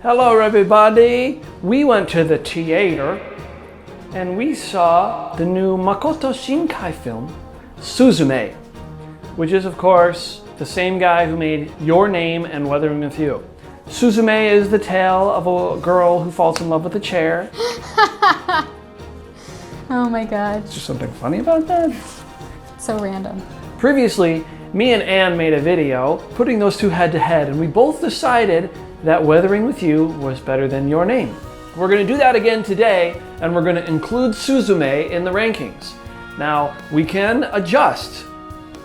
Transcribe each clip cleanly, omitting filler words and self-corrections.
Hello everybody! We went to the theater and we saw the new Makoto Shinkai film, Suzume, which is of course the same guy who made Your Name and Weathering with You. Suzume is the tale of a girl who falls in love with a chair. Oh my god. Is there something funny about that? So random. Previously, me and Anne made a video putting those two head to head, and we both decided that Weathering with You was better than Your Name. We're going to do that again today, and we're going to include Suzume in the rankings. Now, we can adjust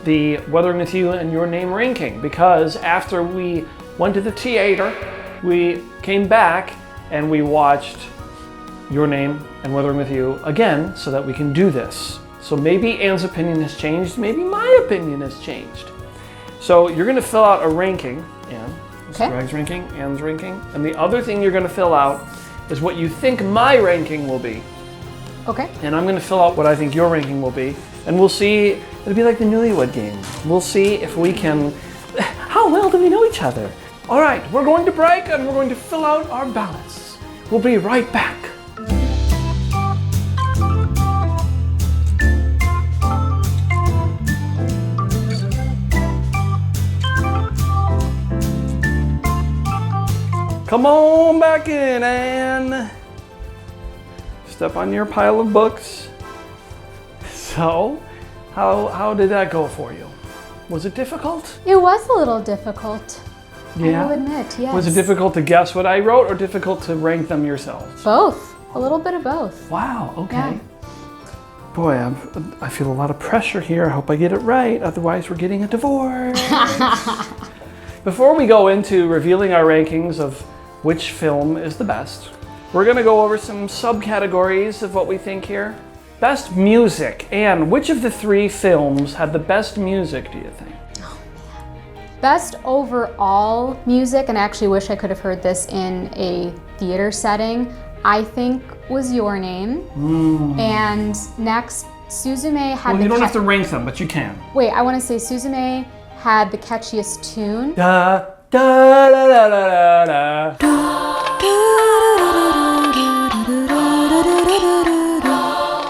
the Weathering with You and Your Name ranking, because after we went to the theater, we came back and we watched Your Name and Weathering with You again so that we can do this. So maybe Anne's opinion has changed, maybe my opinion has changed. So you're going to fill out a ranking, Anne. Okay. Greg's ranking, Anne's ranking. And the other thing you're going to fill out is what you think my ranking will be. Okay. And I'm going to fill out what I think your ranking will be. And we'll see, it'll be like the Newlywed Game. We'll see if we can, how well do we know each other? All right, we're going to break and we're going to fill out our ballots. We'll be right back. Come on back in, Anne. Step on your pile of books. So, how did that go for you? Was it difficult? It was a little difficult. Yeah. I will admit, yes. Was it difficult to guess what I wrote or difficult to rank them yourselves? Both. A little bit of both. Wow, okay. Yeah. Boy, I feel a lot of pressure here. I hope I get it right, otherwise we're getting a divorce. Before we go into revealing our rankings of which film is the best, we're gonna go over some subcategories of what we think here. Best music. Anne, which of the three films had the best music, do you think? Best overall music, and I actually wish I could have heard this in a theater setting, I think was Your Name. And next, Suzume had Well, you don't have to rank them, but you can. Wait, I want to say Suzume had the catchiest tune. Da, da, da, da, da, da, da.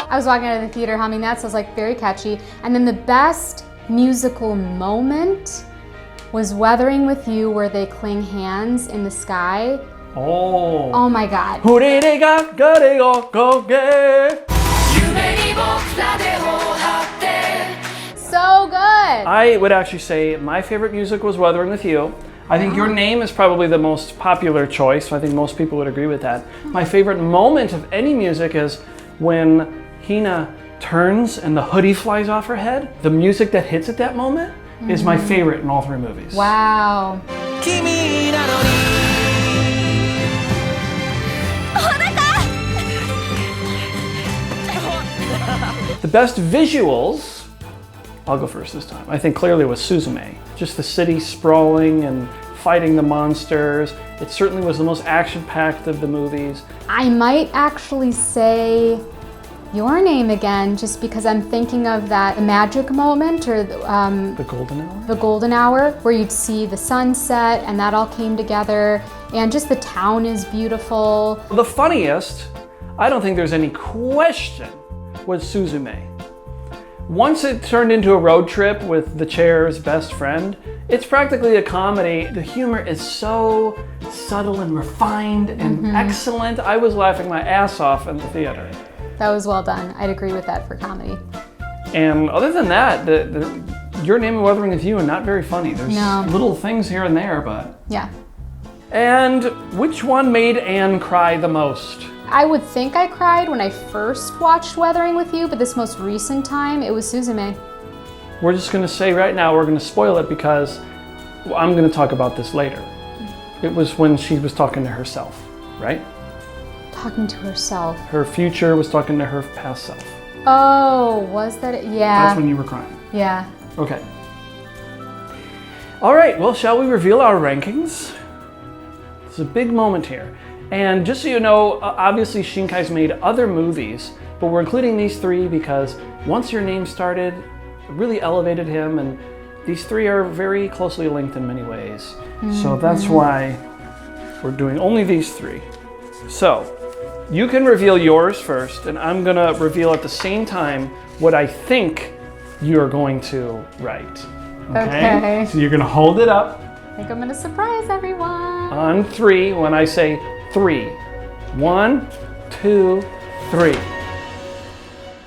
I was walking out of the theater humming that, so it was like very catchy. And then the best musical moment was Weathering with You, where they cling hands in the sky. Oh my god. So good. I would actually say my favorite music was Weathering with You. I think Your Name is probably the most popular choice, so I think most people would agree with that. My favorite moment of any music is when Hina turns and the hoodie flies off her head. The music that hits at that moment is my favorite in all three movies. Wow. The best visuals, I'll go first this time, I think clearly was Suzume. Just the city sprawling and fighting the monsters. It certainly was the most action-packed of the movies. I might actually say Your Name again, just because I'm thinking of that magic moment, or The golden hour? the golden hour, where you'd see the sunset and that all came together, and just the town is beautiful. The funniest, I don't think there's any question, was Suzume. Once it turned into a road trip with the chair's best friend, it's practically a comedy. The humor is so subtle and refined and excellent. I was laughing my ass off in the theater. That was well done. I'd agree with that for comedy. And other than that, Your Name and Weathering with You are not very funny. There's little things here and there, but... Yeah. And which one made Anne cry the most? I would think I cried when I first watched Weathering with You, but this most recent time, it was Suzume. We're just gonna say right now, we're gonna spoil it because I'm gonna talk about this later. It was when she was talking to herself, right? Talking to herself. Her future was talking to her past self. Oh, was that it? Yeah. That's when you were crying. Yeah. Okay. All right, well, shall we reveal our rankings? It's a big moment here. And just so you know, obviously Shinkai's made other movies, but we're including these three because once Your Name started, it really elevated him, and these three are very closely linked in many ways. So that's why We're doing only these 3. So, you can reveal yours first, and I'm gonna reveal at the same time what I think you're going to write. Okay. So you're gonna hold it up I think I'm gonna surprise everyone. on 3 when I say 3. 1, 2, 3.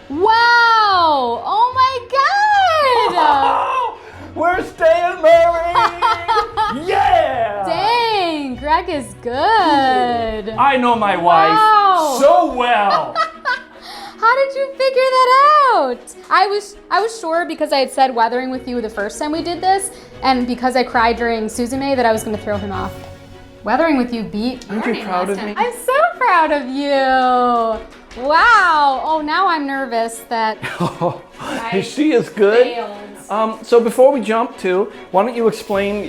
Wow! Oh my god! Oh, we're staying married! Yeah! Dang, Greg is good. I know my Wow. wife so well. How did you figure that out? I was sure because I had said weathering with you the first time we did this, and because I cried during Suzume that I was gonna throw him off. Weathering with you beat. Aren't you proud of me? I'm so proud of you. Wow. Oh, now I'm nervous that She is good. failed. So before we jump to, why don't you explain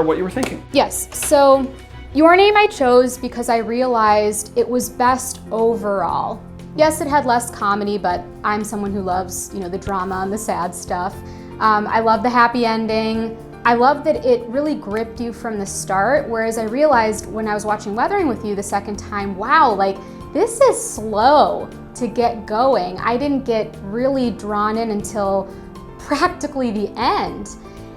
what you were thinking? Yes, so your name I chose because I realized it was best overall. Yes, it had less comedy, but I'm someone who loves, the drama and the sad stuff. I love the happy ending. I love that it really gripped you from the start, whereas I realized when I was watching Weathering with you the second time, wow, this is slow to get going. I didn't get really drawn in until practically the end.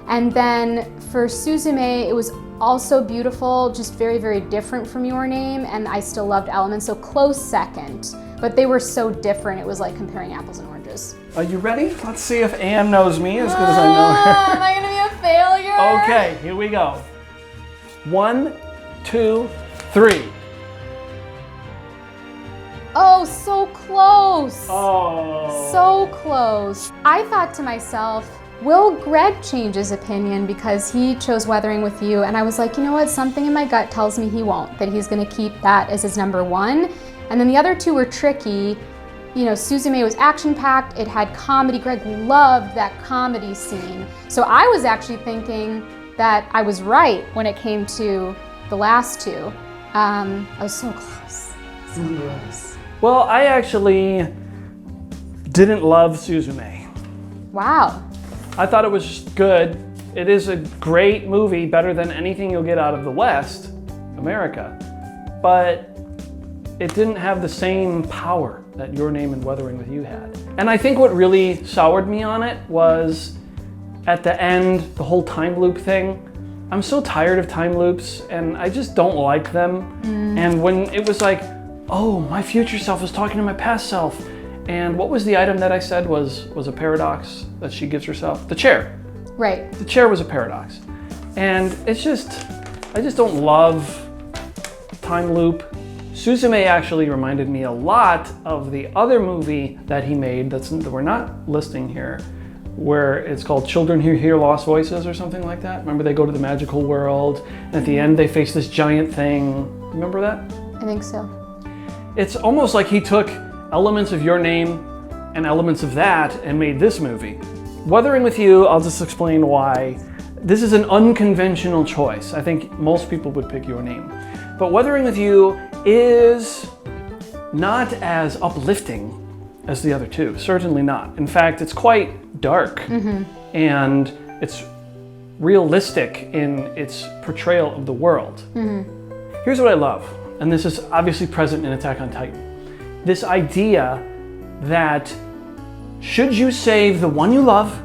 And then for Suzume, it was also beautiful, just very, very different from your name, and I still loved elements, so close second. But they were so different, it was like comparing apples and oranges. Are you ready? Let's see if Anne knows me as good as I know her. Am I gonna be a failure? Okay, here we go. 1, 2, 3. Oh, so close. Oh. So close. I thought to myself, will Greg change his opinion because he chose Weathering with you? And I was like, you know what? Something in my gut tells me he won't, that he's gonna keep that as his number 1. And then the other 2 were tricky. Suzume was action-packed, it had comedy. Greg loved that comedy scene. So I was actually thinking that I was right when it came to the last 2. I was so close, so close. Well, I actually didn't love Suzume. Wow. I thought it was good. It is a great movie, better than anything you'll get out of the West, America. But it didn't have the same power that Your Name and Weathering with You had. And I think what really soured me on it was at the end, the whole time loop thing. I'm so tired of time loops and I just don't like them. And when it was like, oh, my future self is talking to my past self. And what was the item that I said was a paradox that she gives herself? The chair. Right. The chair was a paradox. And it's just, I just don't love time loop. Suzume actually reminded me a lot of the other movie that he made that we're not listing here, where it's called Children Who Hear Lost Voices or something like that. Remember they go to the magical world and at the end they face this giant thing. Remember that? I think so. It's almost like he took elements of Your Name and elements of that and made this movie. Weathering with You, I'll just explain why. This is an unconventional choice. I think most people would pick Your Name. But Weathering with You is not as uplifting as the other 2, certainly not. In fact, it's quite dark and it's realistic in its portrayal of the world. Here's what I love, and this is obviously present in Attack on Titan. This idea that should you save the one you love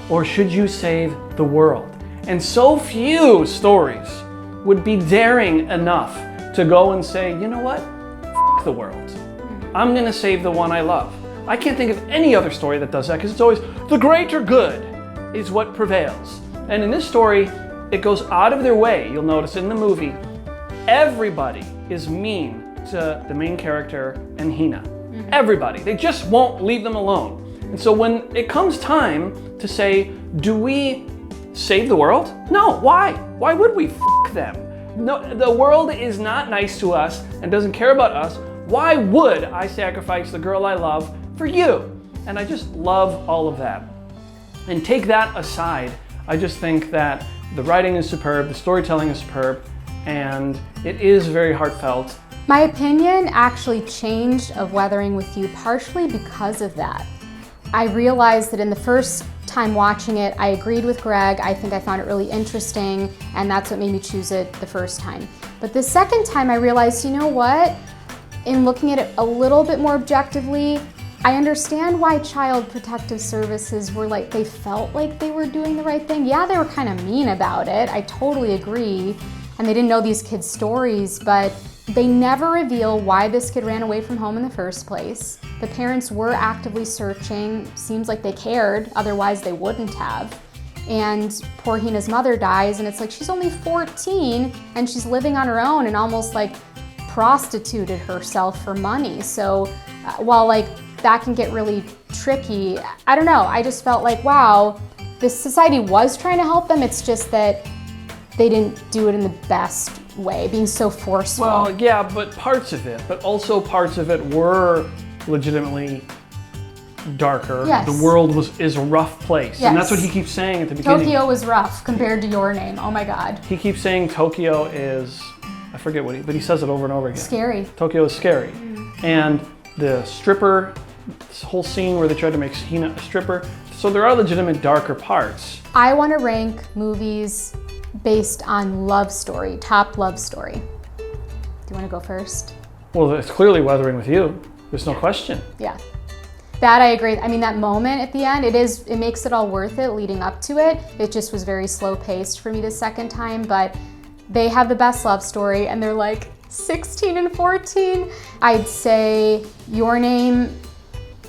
or should you save the world? And so few stories would be daring enough to go and say, you know what? F the world. I'm gonna save the one I love. I can't think of any other story that does that because it's always the greater good is what prevails. And in this story, it goes out of their way. You'll notice in the movie, everybody is mean to the main character and Hina. Everybody. They just won't leave them alone. And so when it comes time to say, do we save the world? No, why? Why would we f them? No, the world is not nice to us and doesn't care about us. Why would I sacrifice the girl I love for you? And I just love all of that. And take that aside, I just think that the writing is superb, the storytelling is superb, and it is very heartfelt. My opinion actually changed of Weathering with You partially because of that. I realized that in the first time watching it, I agreed with Greg. I think I found it really interesting, and that's what made me choose it the first time. But the second time I realized, you know what? In looking at it a little bit more objectively, I understand why Child Protective Services were like, they felt like they were doing the right thing. Yeah, they were kind of mean about it. I totally agree. And they didn't know these kids' stories, but they never reveal why this kid ran away from home in the first place. The parents were actively searching. Seems like they cared, otherwise they wouldn't have. And poor Hina's mother dies, and it's like she's only 14 and she's living on her own and almost like prostituted herself for money. So while like that can get really tricky, I don't know, I just felt like, wow, this society was trying to help them. It's just that they didn't do it in the best way, being so forceful. Well, yeah, but parts of it, but also parts of it were legitimately darker. Yes. The world is a rough place. Yes. And that's what he keeps saying at the beginning. Tokyo was rough compared to Your Name. Oh my God. He keeps saying Tokyo is, I forget what but he says it over and over again. Scary. Tokyo is scary. And the stripper, this whole scene where they tried to make Hina a stripper. So there are legitimate darker parts. I want to rank movies based on love story, top love story. Do you want to go first? Well, it's clearly Weathering with You. There's no question. Yeah. That I agree. I mean, that moment at the end, it makes it all worth it leading up to it. It just was very slow paced for me the second time, but they have the best love story and they're like 16 and 14. I'd say Your Name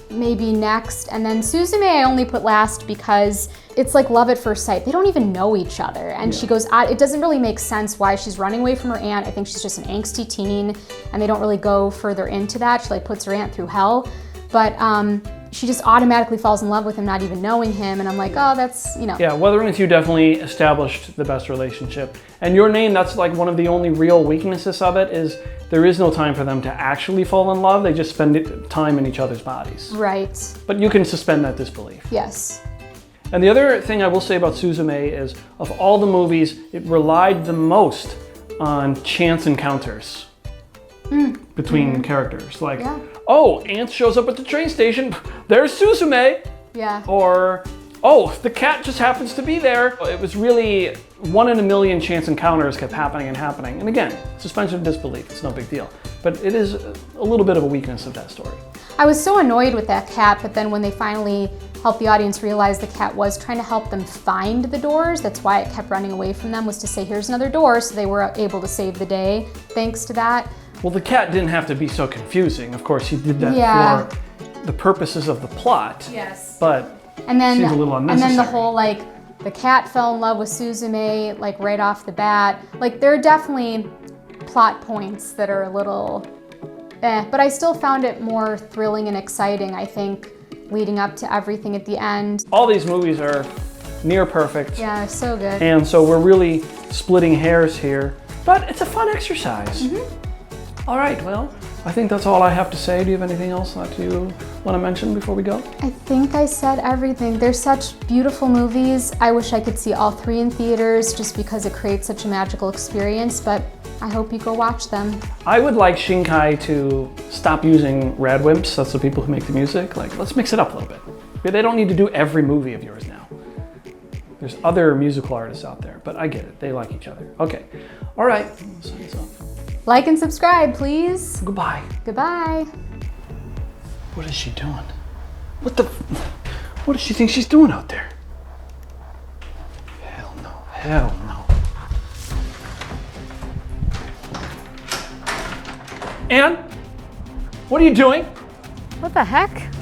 maybe next, and then Suzume I only put last because it's like love at first sight. They don't even know each other, and she goes out. It doesn't really make sense why she's running away from her aunt. I think she's just an angsty teen, and they don't really go further into that. She like puts her aunt through hell, but she just automatically falls in love with him, not even knowing him, and I'm like, oh, that's, you know. Yeah, Weathering with You definitely established the best relationship. And Your Name, that's like one of the only real weaknesses of it, is there is no time for them to actually fall in love. They just spend time in each other's bodies. Right. But you can suspend that disbelief. Yes. And the other thing I will say about Suzume is, of all the movies, it relied the most on chance encounters between characters. Like, oh, Aunt shows up at the train station, there's Suzume! Yeah. Or, oh, the cat just happens to be there. It was really 1 in a million chance encounters kept happening and happening. And again, suspension of disbelief, it's no big deal. But it is a little bit of a weakness of that story. I was so annoyed with that cat, but then when they finally helped the audience realize the cat was trying to help them find the doors, that's why it kept running away from them, was to say, here's another door, so they were able to save the day thanks to that. Well, the cat didn't have to be so confusing. Of course, he did that for the purposes of the plot. Yes. But and then, seemed a little unnecessary. And then the whole, like, the cat fell in love with Suzume, like, right off the bat. Like, there are definitely plot points that are a little but I still found it more thrilling and exciting, I think, leading up to everything at the end. All these movies are near perfect. Yeah, so good. And so we're really splitting hairs here, but it's a fun exercise. All right, well, I think that's all I have to say. Do you have anything else that you want to mention before we go? I think I said everything. They're such beautiful movies. I wish I could see all 3 in theaters just because it creates such a magical experience, but I hope you go watch them. I would like Shinkai to stop using rad wimps. That's the people who make the music. Like, let's mix it up a little bit. They don't need to do every movie of yours now. There's other musical artists out there, but I get it. They like each other. Okay. All right. Sign this off. Like and subscribe, please. Goodbye. Goodbye. What is she doing? What does she think she's doing out there? Hell no. Hell no. Anne, what are you doing? What the heck?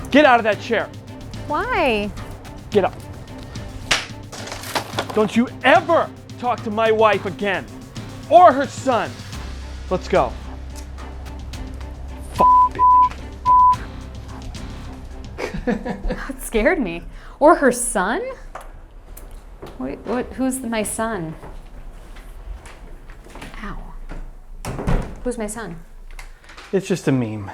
Get out of that chair. Why? Get up. Don't you ever talk to my wife again, or her son. Let's go. Bitch. That scared me. Or her son? Wait, who's my son? Ow. Who's my son? It's just a meme.